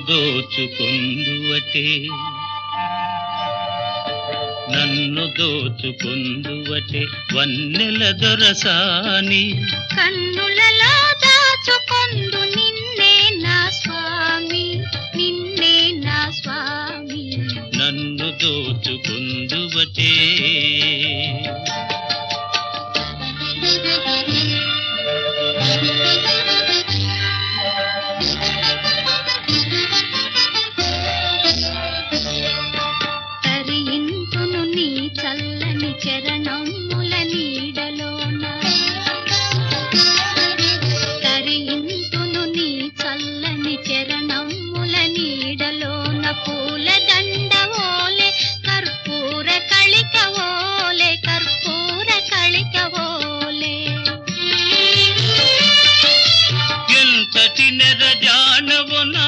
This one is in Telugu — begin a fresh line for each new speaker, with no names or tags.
దోచుకొందువటే నన్ను దోచుకొందువటే వన్నెల దొరసాని
కన్నులలో దాచుకొందు నిన్నే నా స్వామి నిన్నే నా స్వామి
నన్ను దోచుకొందువటే
తరింతును నీ చల్లని చరణముల నీడలోన తరింతును నీ చల్లని చరణముల నీడలోన పూల దండవోలే కర్పూర కళికవోలే కర్పూర కళికవోలే
ఎంతటి నెరజానవు నా